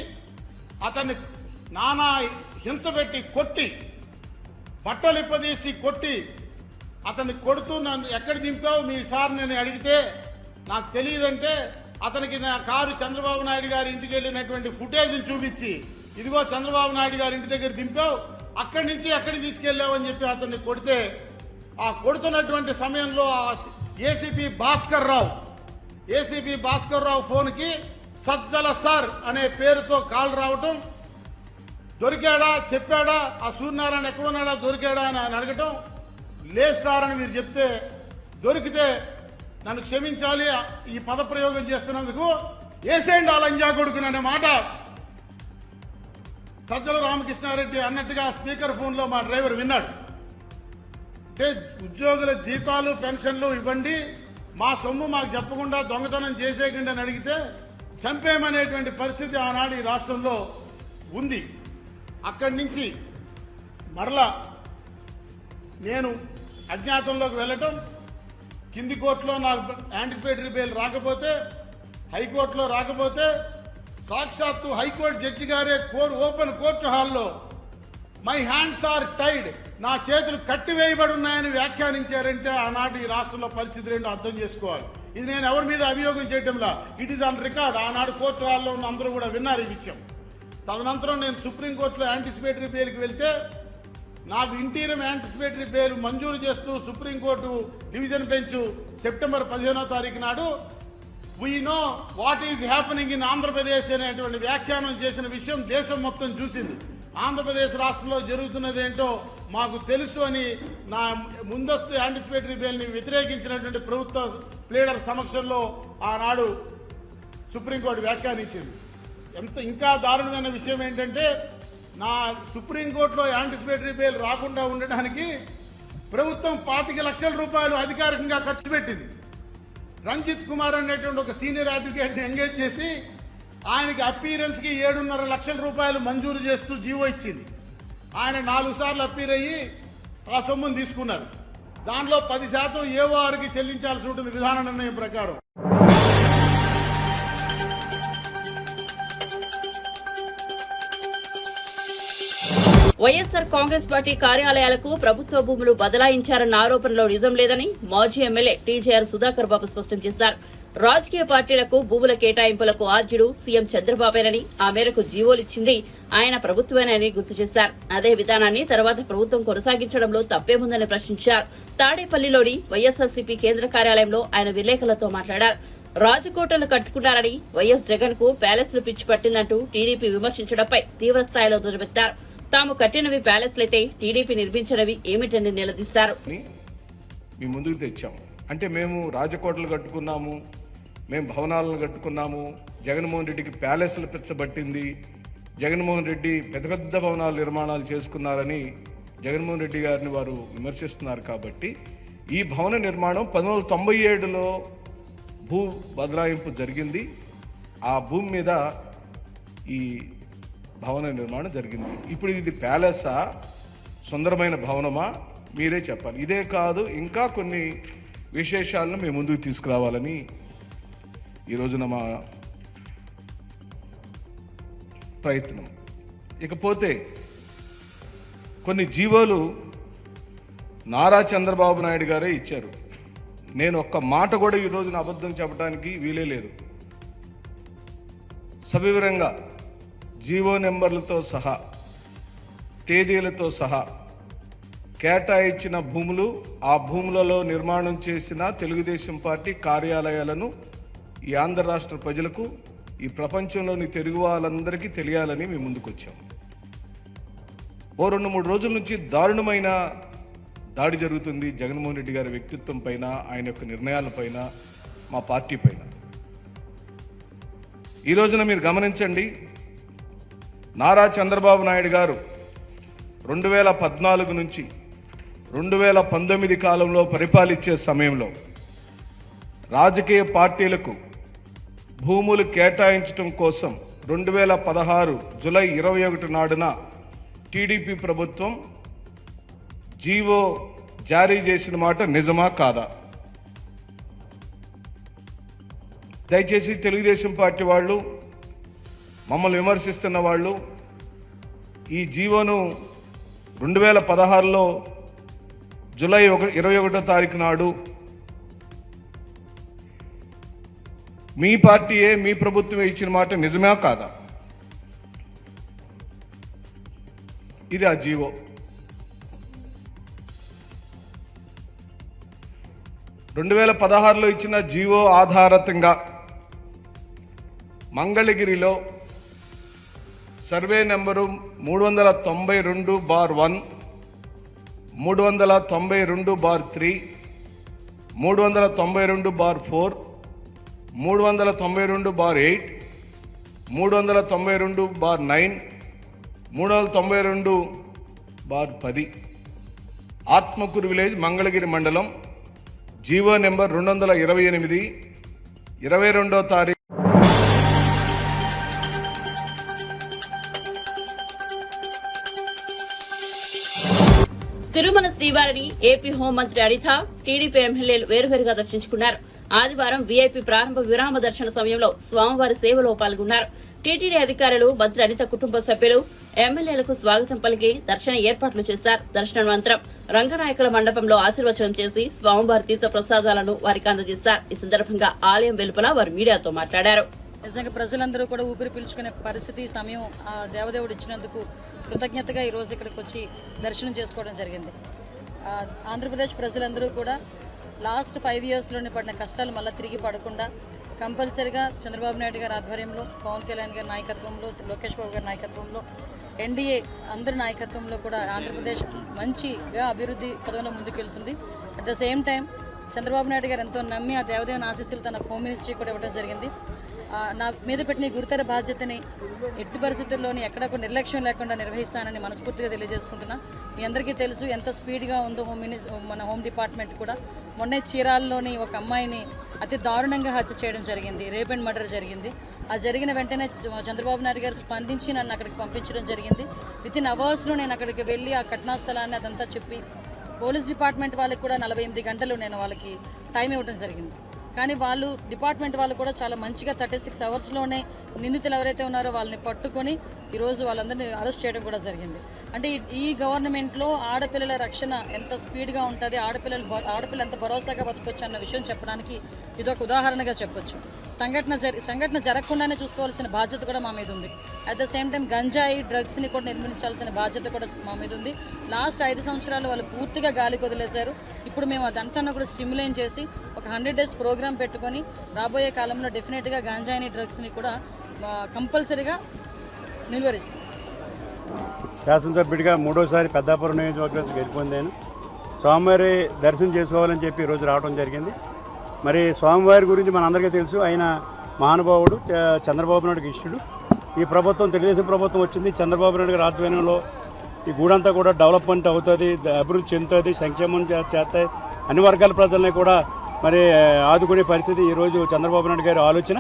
అతన్ని నానా హింస పెట్టి కొట్టి, బట్టలు ఇప్పదీసి కొట్టి, అతన్ని కొడుతూ నన్ను ఎక్కడ దింపావు మీ సార్ నేను అడిగితే నాకు తెలియదంటే అతనికి నా కారు చంద్రబాబు నాయుడు గారి ఇంటికి వెళ్ళినటువంటి ఫుటేజ్ని చూపించి, ఇదిగో చంద్రబాబు నాయుడు గారి ఇంటి దగ్గర దింపావు, అక్కడి నుంచి ఎక్కడికి తీసుకెళ్ళావు అని చెప్పి అతన్ని కొడితే, ఆ కొడుతున్నటువంటి సమయంలో ఏసీపీ భాస్కర్ రావు ఫోన్కి సజ్జల సార్ అనే పేరుతో కాల్ రావటం, దొరికాడా చెప్పాడా, ఆ సూర్యనారాయణ ఎక్కడున్నాడా దొరికాడా అని ఆయన అడగటం, లేదు సార్ అని మీరు చెప్తే, దొరికితే నన్ను క్షమించాలి ఈ పదప్రయోగం చేస్తున్నందుకు, ఏసేండి ఆ లంజా కొడుకుని అనే మాట సజ్జల రామకృష్ణారెడ్డి అన్నట్టుగా స్పీకర్ ఫోన్లో మా డ్రైవర్ విన్నాడు. అంటే ఉద్యోగుల జీతాలు పెన్షన్లు ఇవ్వండి, మా సొమ్ము మాకు చెప్పకుండా దొంగతనం చేసేయకండి అని అడిగితే చంపేయమనేటువంటి పరిస్థితి ఆనాడు ఈ రాష్ట్రంలో ఉంది. అక్కడి నుంచి మరలా నేను అజ్ఞాతంలోకి వెళ్ళటం, కింది కోర్టులో నాకు యాంటిసిపేటరీ బెయిల్ రాకపోతే, హైకోర్టులో రాకపోతే, సాక్షాత్తు హైకోర్టు జడ్జి గారే ఓపెన్ కోర్టు హాల్లో మై హ్యాండ్స్ ఆర్ టైడ్, నా చేతులు కట్టివేయబడి ఉన్నాయని వ్యాఖ్యానించారంటే ఆనాడు ఈ రాష్ట్రంలో పరిస్థితి ఏంటో అర్థం చేసుకోవాలి. ఇది నేను ఎవరి మీద అభియోగం చేయటంలా, ఇట్ ఈస్ ఆన్ రికార్డ్. ఆనాడు కోర్టు హాల్లో ఉన్న అందరూ కూడా విన్నారు ఈ విషయం. తదనంతరం నేను సుప్రీంకోర్టులో యాంటిసిపేటరీ బెయిల్కి వెళ్తే నాకు ఇంటీరియం యాంటిసిపేటరీ బెయిల్ మంజూరు చేస్తూ సుప్రీంకోర్టు డివిజన్ బెంచ్ సెప్టెంబర్ 15వ తారీఖు నాడు we know what is happening in Andhra Pradesh అనేటువంటి వ్యాఖ్యానం చేసిన విషయం దేశం మొత్తం చూసింది. ఆంధ్రప్రదేశ్ రాష్ట్రంలో జరుగుతున్నది ఏంటో మాకు తెలుసు అని నా ముందస్తు యాంటిసిపేటరీ బెయిల్ని వ్యతిరేకించినటువంటి ప్రభుత్వ ప్లేడర్ సమక్షంలో ఆనాడు సుప్రీంకోర్టు వ్యాఖ్యానించింది. ఇంకా దారుణమైన విషయం ఏంటంటే, నా సుప్రీంకోర్టులో యాంటిసిపేటరీ బెయిల్ రాకుండా ఉండడానికి ప్రభుత్వం 25 లక్షల రూపాయలు అధికారికంగా ఖర్చు పెట్టింది. రంజిత్ కుమార్ అనేటువంటి ఒక సీనియర్ అడ్వకేట్ని ఎంగేజ్ చేసి ఆయనకి అపీరెన్స్కి 7.5 లక్షల రూపాయలు మంజూరు చేస్తూ జీవో ఇచ్చింది. ఆయన 4 సార్లు అపీర్ అయ్యి ఆ సొమ్మును తీసుకున్నారు. దానిలో 10% ఏఓఆర్కి చెల్లించాల్సి ఉంటుంది విధాన నిర్ణయం ప్రకారం. వైఎస్సార్ కాంగ్రెస్ పార్టీ కార్యాలయాలకు ప్రభుత్వ భూములు బదలాయించారన్న ఆరోపణలో నిజం లేదని మాజీ ఎమ్మెల్యే టీజేఆర్ సుధాకర్ బాబు స్పష్టం చేశారు. రాజకీయ పార్టీలకు భూముల కేటాయింపులకు ఆద్యుడు సీఎం చంద్రబాబేనని, ఆ మేరకు జీవోలిచ్చింది ఆయన ప్రభుత్వేనని గుర్తు చేశారు. అదే విధానాన్ని తర్వాత ప్రభుత్వం కొనసాగించడంలో తప్పేముందని ప్రశ్నించారు. తాడేపల్లిలోని వైఎస్సార్సీపీ కేంద్ర కార్యాలయంలో ఆయన విలేకరులతో మాట్లాడారు. రాజకోటలు కట్టుకున్నారని, వైఎస్ జగన్ కు ప్యాలెస్లు పిచ్చి పట్టిందంటూ టీడీపీ విమర్శించడంపై తీవ్రస్థాయిలో దుర్బెత్తారు. తాము కట్టినవి ప్యాలెస్లైతే టీడీపీ నిర్మించినవి ఏమిటని నిలదీశారు. మీ ముందుకు తెచ్చాము అంటే మేము రాజకోటలు కట్టుకున్నాము, మేము భవనాలను కట్టుకున్నాము, జగన్మోహన్ రెడ్డికి ప్యాలెస్లు పిచ్చబట్టింది, జగన్మోహన్ రెడ్డి పెద్ద పెద్ద భవనాలు నిర్మాణాలు చేసుకున్నారని జగన్మోహన్ రెడ్డి గారిని వారు విమర్శిస్తున్నారు. కాబట్టి ఈ భవన నిర్మాణం 1997లో భూ బదలాయింపు జరిగింది. ఆ భూమి మీద ఈ భవన నిర్మాణం జరిగింది. ఇప్పుడు ఇది ప్యాలెసా, సుందరమైన భవనమా, మీరే చెప్పాలి. ఇదే కాదు, ఇంకా కొన్ని విశేషాలను మేము ముందుకు తీసుకురావాలని ఈ రోజున మా ప్రయత్నం. ఇకపోతే కొన్ని జీవోలు నారా చంద్రబాబు నాయుడు గారే ఇచ్చారు. నేను ఒక్క మాట కూడా ఈ రోజున అబద్ధం చెప్పడానికి వీలే లేదు. సవివరంగా జీవో నెంబర్లతో సహా, తేదీలతో సహా కేటాయించిన భూములు, ఆ భూములలో నిర్మాణం చేసిన తెలుగుదేశం పార్టీ కార్యాలయాలను ఈ ఆంధ్ర రాష్ట్ర ప్రజలకు, ఈ ప్రపంచంలోని తెలుగు వాళ్ళందరికీ తెలియాలని మేము ముందుకొచ్చాము. ఓ 2-3 రోజుల నుంచి దారుణమైన దాడి జరుగుతుంది జగన్మోహన్ రెడ్డి గారి వ్యక్తిత్వం పైన, ఆయన యొక్క నిర్ణయాలపైన, మా పార్టీ పైన. ఈ రోజున మీరు గమనించండి, నారా చంద్రబాబు నాయుడు గారు 2014 నుంచి 2019 కాలంలో పరిపాలించే సమయంలో రాజకీయ పార్టీలకు భూములు కేటాయించడం కోసం 2016 జూలై 21 నాడున టీడీపీ ప్రభుత్వం జీవో జారీ చేసిన మాట నిజమా కాదా? దయచేసి తెలుగుదేశం పార్టీ వాళ్ళు, మమ్మల్ని విమర్శిస్తున్న వాళ్ళు ఈ జీవోను 2016లో జూలై 21వ తారీఖు నాడు మీ పార్టీయే, మీ ప్రభుత్వమే ఇచ్చిన మాట నిజమే కాదా? ఇది ఆ జీవో. 2016లో ఇచ్చిన జీవో ఆధారంగా మంగళగిరిలో survey number 392/1, 392/3, 392/4, 392/8, 392/9, 392/10 Atmakur village Mangalagiri మండలం జీవో నెంబర్ 228 22వ తారీఖు తిరుమల శ్రీవారిని ఏపీ హోంమంత్రి అనిత, టీడీపీ ఎమ్మెల్యేలు వేరువేరుగా దర్శించుకున్నారు. ఆదివారం వీఐపీ ప్రారంభ విరామ దర్శన సమయంలో స్వామివారి సేవలో పాల్గొన్నారు. టీటీడీ అధికారులు, మంత్రి అనిత కుటుంబ సభ్యులు ఎమ్మెల్యేలకు స్వాగతం పలికి దర్శన ఏర్పాట్లు చేశారు. దర్శనానంతరం రంగనాయకుల మండపంలో ఆశీర్వచనం చేసి స్వామివారి తీర్థ ప్రసాదాలను వారికి అందజేశారు. ఈ సందర్భంగా ఆలయం వెలుపల వారు మీడియాతో మాట్లాడారు. నిజంగా ప్రజలందరూ కూడా ఊపిరి పీల్చుకునే పరిస్థితి, సమయం ఆ దేవదేవుడు ఇచ్చినందుకు కృతజ్ఞతగా ఈరోజు ఇక్కడికి వచ్చి దర్శనం చేసుకోవడం జరిగింది. ఆంధ్రప్రదేశ్ ప్రజలందరూ కూడా లాస్ట్ 5 ఇయర్స్లోనే పడిన కష్టాలు మళ్ళీ తిరిగి పడకుండా కంపల్సరిగా చంద్రబాబు నాయుడు గారి ఆధ్వర్యంలో, పవన్ కళ్యాణ్ గారి నాయకత్వంలో, లోకేష్ బాబు గారి నాయకత్వంలో, ఎన్డీఏ అందరి నాయకత్వంలో కూడా ఆంధ్రప్రదేశ్ మంచిగా అభివృద్ధి పదంలో ముందుకెళ్తుంది. At the same time Chandrababu Naidu గారు ఎంతో నమ్మి ఆ దేవదేవుని ఆశీస్సులు తన హోమ్ మినిస్ట్రీ కూడా ఇవ్వడం జరిగింది. నా మీద పెట్టిన గురుతర బాధ్యతని ఎట్టి పరిస్థితుల్లోని ఎక్కడ నిర్లక్ష్యం లేకుండా నిర్వహిస్తానని మనస్ఫూర్తిగా తెలియజేసుకుంటున్నా. మీ అందరికీ తెలుసు ఎంత స్పీడ్గా ఉందో మన హోమ్ డిపార్ట్మెంట్ కూడా. మొన్నే చీరాల్లోని ఒక అమ్మాయిని అతి దారుణంగా హత్య చేయడం జరిగింది, రేప్ అండ్ మర్డర్ జరిగింది. ఆ జరిగిన వెంటనే చంద్రబాబు నాయుడు గారు స్పందించి నన్ను అక్కడికి పంపించడం జరిగింది. వితిన్ అవర్స్లో నేను అక్కడికి వెళ్ళి ఆ ఘటనా స్థలాన్ని అదంతా చెప్పి పోలీస్ డిపార్ట్మెంట్ వాళ్ళకి కూడా 48 గంటలు నేను వాళ్ళకి టైం ఇవ్వడం జరిగింది. కానీ వాళ్ళు డిపార్ట్మెంట్ వాళ్ళు కూడా చాలా మంచిగా 36 అవర్స్లోనే నిందితులు ఎవరైతే ఉన్నారో వాళ్ళని పట్టుకొని ఈరోజు వాళ్ళందరినీ అరెస్ట్ చేయడం కూడా జరిగింది. అంటే ఈ గవర్నమెంట్లో ఆడపిల్లల రక్షణ ఎంత స్పీడ్గా ఉంటుంది, ఆడపిల్ల ఎంత భరోసాగా బతకొచ్చు అన్న విషయం చెప్పడానికి ఇదొక ఉదాహరణగా చెప్పొచ్చు. సంఘటన జరగకుండానే చూసుకోవాల్సిన బాధ్యత కూడా మా మీద ఉంది. అట్ ద సేమ్ టైం గంజాయి, డ్రగ్స్ని కూడా నిర్మూలించాల్సిన బాధ్యత కూడా మా మీద ఉంది. లాస్ట్ 5 సంవత్సరాలు వాళ్ళు పూర్తిగా గాలికి వదిలేశారు. ఇప్పుడు మేము అదంతా కూడా స్టిమ్యులేట్ చేసి ఒక 100 days ప్రోగ్రామ్ పెట్టుకొని రాబోయే కాలంలో డెఫినెట్గా గంజాయిని, డ్రగ్స్ని కూడా కంపల్సరీగా నిలువరిస్తాం. శాసనసభ్యుడిగా 3వసారి పెద్దాపురం నియోజకవర్గం గెలుపొందాను. స్వామివారి దర్శనం చేసుకోవాలని చెప్పి ఈరోజు రావడం జరిగింది. మరి స్వామివారి గురించి మనందరికీ తెలుసు, ఆయన మహానుభావుడు, చంద్రబాబు నాయుడుకి ఇష్టుడు. ఈ ప్రభుత్వం, తెలుగుదేశం ప్రభుత్వం వచ్చింది, చంద్రబాబు నాయుడు గారి ఆధ్వర్యంలో ఈ గూడంతా కూడా డెవలప్మెంట్ అవుతుంది, అభివృద్ధి చెందుతుంది, సంక్షేమం చేస్తాయి, అన్ని వర్గాల ప్రజల్ని కూడా మరి ఆదుకునే పరిస్థితి ఈరోజు చంద్రబాబు నాయుడు గారి ఆలోచన.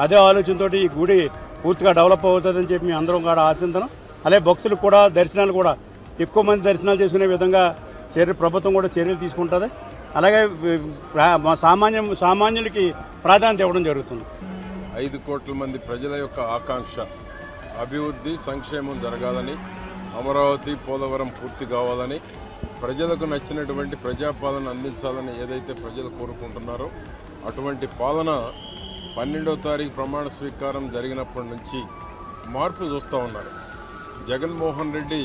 అదే ఆలోచనతో ఈ గుడి పూర్తిగా డెవలప్ అవుతుందని చెప్పి మేము అందరం కూడా ఆశిస్తున్నాం. అలాగే భక్తులకు కూడా దర్శనాలు కూడా ఎక్కువ మంది దర్శనాలు చేసుకునే విధంగా ప్రభుత్వం కూడా చర్యలు తీసుకుంటుంది. అలాగే సామాన్యులకి ప్రాధాన్యత ఇవ్వడం జరుగుతుంది. 5 కోట్ల మంది ప్రజల యొక్క ఆకాంక్ష అభివృద్ధి, సంక్షేమం జరగాలని, అమరావతి, పోలవరం పూర్తి కావాలని, ప్రజలకు నచ్చినటువంటి ప్రజాపాలన అందించాలని ఏదైతే ప్రజలు కోరుకుంటున్నారో అటువంటి పాలన 12వ తారీఖు ప్రమాణ స్వీకారం జరిగినప్పటి నుంచి మార్పు చూస్తూ ఉన్నారు. జగన్మోహన్ రెడ్డి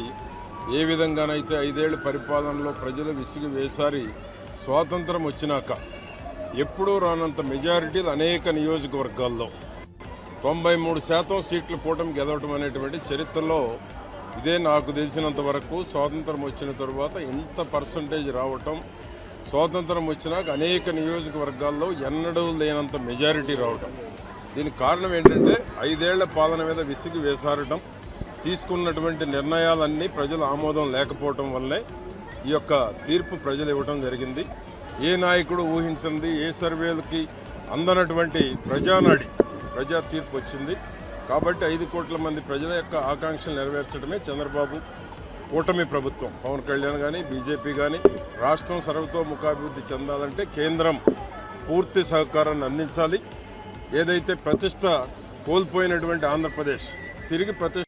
ఏ విధంగానైతే 5 ఏళ్ల పరిపాలనలో ప్రజలు విసిగి వేసారి స్వాతంత్రం వచ్చినాక ఎప్పుడూ రానంత మెజారిటీలు అనేక నియోజకవర్గాల్లో 93% సీట్లు కూటమి గెలవటం అనేటువంటి చరిత్రలో ఇదే నాకు తెలిసినంత వరకు. స్వాతంత్రం వచ్చిన తర్వాత ఇంత పర్సంటేజ్ రావటం, స్వాతంత్రం వచ్చినాక అనేక నియోజకవర్గాల్లో ఎన్నడూ లేనంత మెజారిటీ రావటం. దీనికి కారణం ఏంటంటే 5 ఏళ్ల పాలన మీద విసిగి వేసారటం, తీసుకున్నటువంటి నిర్ణయాలన్నీ ప్రజల ఆమోదం లేకపోవటం వల్లే ఈ యొక్క తీర్పు ప్రజలు ఇవ్వటం జరిగింది. ఏ నాయకుడు ఊహించింది, ఏ సర్వేలకి అందనటువంటి ప్రజానాడి ప్రజా తీర్పు వచ్చింది. కాబట్టి 5 కోట్ల మంది ప్రజల యొక్క ఆకాంక్షలు నెరవేర్చడమే చంద్రబాబు కూటమి ప్రభుత్వం. పవన్ కళ్యాణ్ కానీ బీజేపీ కానీ రాష్ట్రం సర్వతోముఖాభివృద్ధి చెందాలంటే కేంద్రం పూర్తి సహకారాన్ని అందించాలి. ఏదైతే ప్రతిష్ట కోల్పోయినటువంటి ఆంధ్రప్రదేశ్ తిరిగి ప్రతిష్ట